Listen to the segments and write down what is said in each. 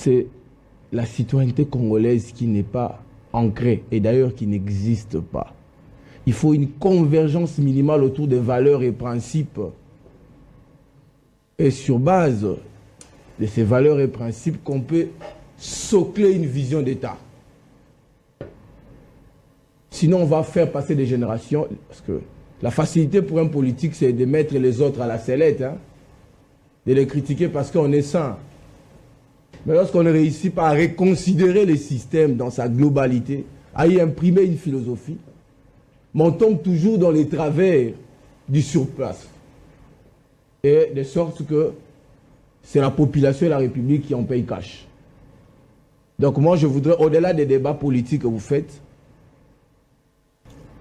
c'est la citoyenneté congolaise qui n'est pas ancrée et d'ailleurs qui n'existe pas. Il faut une convergence minimale autour des valeurs et principes. Et sur base de ces valeurs et principes qu'on peut socler une vision d'État. Sinon, on va faire passer des générations, parce que la facilité pour un politique, c'est de mettre les autres à la sellette, hein, de les critiquer parce qu'on est sain. Mais lorsqu'on ne réussit pas à reconsidérer les systèmes dans sa globalité, à y imprimer une philosophie, on tombe toujours dans les travers du surplace. Et de sorte que c'est la population et la République qui en paye cash. Donc moi, je voudrais, au-delà des débats politiques que vous faites,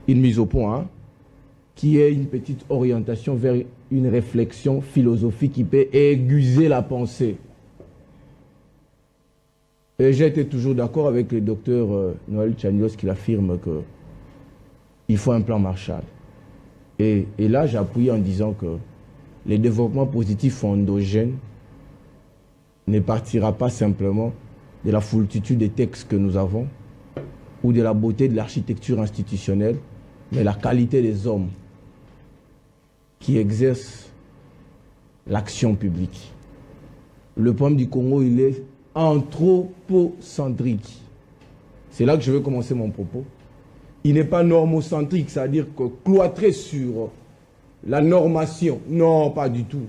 une mise au point, hein, qui est une petite orientation vers une réflexion philosophique qui peut aiguiser la pensée. Et j'ai été toujours d'accord avec le docteur Noël Tchanios qui affirme qu'il faut un plan Marshall. Et là, j'ai appuyé en disant que le développement positif endogène ne partira pas simplement de la foultitude des textes que nous avons ou de la beauté de l'architecture institutionnelle, mais la qualité des hommes qui exercent l'action publique. Le problème du Congo, il est anthropocentrique. C'est là que je vais commencer mon propos. Il n'est pas normocentrique, c'est-à-dire que cloîtré sur la normation. Non, pas du tout.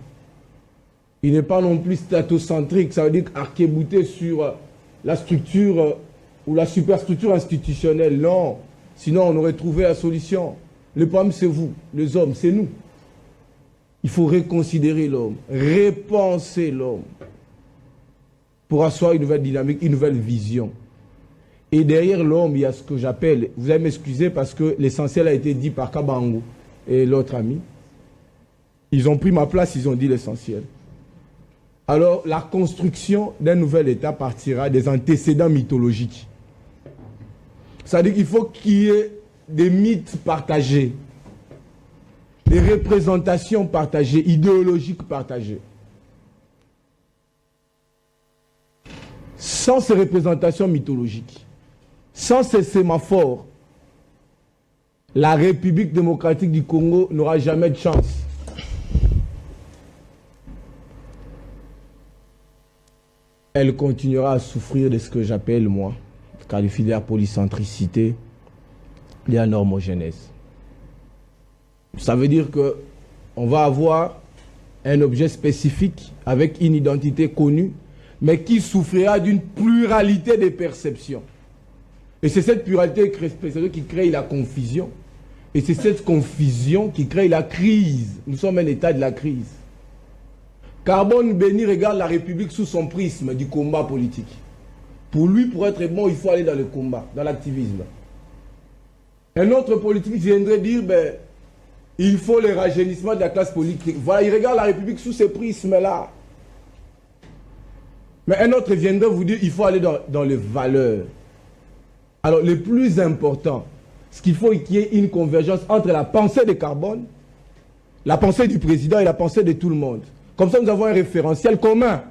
Il n'est pas non plus statocentrique, ça veut dire arc-bouté sur la structure ou la superstructure institutionnelle. Non, sinon on aurait trouvé la solution. Le problème c'est vous, les hommes, c'est nous. Il faut reconsidérer l'homme, repenser l'homme pour asseoir une nouvelle dynamique, une nouvelle vision. Et derrière l'homme, il y a ce que j'appelle, vous allez m'excuser parce que l'essentiel a été dit par Kabango et l'autre ami. Ils ont pris ma place, ils ont dit l'essentiel. Alors, la construction d'un nouvel État partira des antécédents mythologiques. C'est-à-dire qu'il faut qu'il y ait des mythes partagés, des représentations partagées, idéologiques partagées. Sans ces représentations mythologiques, sans ces sémaphores, la République démocratique du Congo n'aura jamais de chance. Elle continuera à souffrir de ce que j'appelle, moi, qualifié de la polycentricité, de la normogénèse. Ça veut dire qu'on va avoir un objet spécifique avec une identité connue, mais qui souffrira d'une pluralité de perceptions. Et c'est cette pluralité qui crée la confusion. Et c'est cette confusion qui crée la crise. Nous sommes un état de la crise. Carbone Béni regarde la République sous son prisme du combat politique. Pour lui, pour être bon, il faut aller dans le combat, dans l'activisme. Un autre politique viendrait dire, ben, il faut le rajeunissement de la classe politique. Voilà, il regarde la République sous ce prisme-là. Mais un autre viendrait vous dire, il faut aller dans les valeurs. Alors, le plus important, ce qu'il faut qu'il y ait une convergence entre la pensée de Carbone, la pensée du président et la pensée de tout le monde. Comme ça, nous avons un référentiel commun.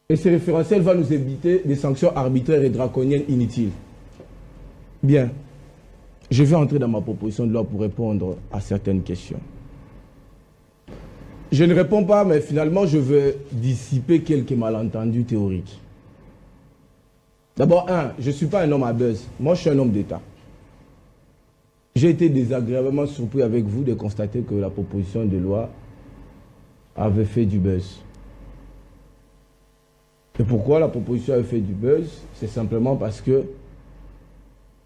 Et ce référentiel va nous éviter des sanctions arbitraires et draconiennes inutiles. Bien. Je vais entrer dans ma proposition de loi pour répondre à certaines questions. Je ne réponds pas, mais finalement, je vais dissiper quelques malentendus théoriques. D'abord, je ne suis pas un homme à buzz. Moi, je suis un homme d'État. J'ai été désagréablement surpris avec vous de constater que la proposition de loi avait fait du buzz. Et pourquoi la proposition avait fait du buzz? C'est simplement parce que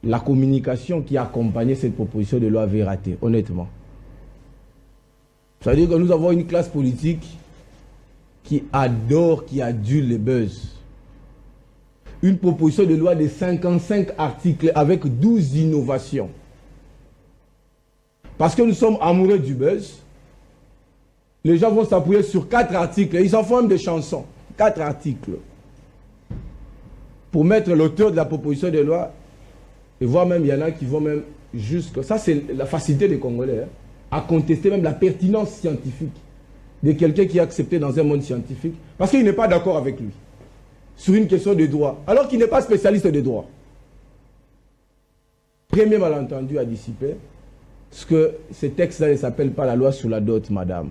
la communication qui accompagnait cette proposition de loi avait raté, honnêtement. C'est-à-dire que nous avons une classe politique qui adore, qui adule les buzz. Une proposition de loi de 55 articles avec 12 innovations. Parce que nous sommes amoureux du buzz, les gens vont s'appuyer sur 4 articles. Ils en font même des chansons. 4 articles. Pour mettre l'auteur de la proposition de loi, et voire même, il y en a qui vont même jusque... Ça, c'est la facilité des Congolais, hein, à contester même la pertinence scientifique de quelqu'un qui est accepté dans un monde scientifique parce qu'il n'est pas d'accord avec lui sur une question de droit, alors qu'il n'est pas spécialiste de droit. Premier malentendu à dissiper, parce que ce texte-là ne s'appelle pas la loi sur la dot, madame.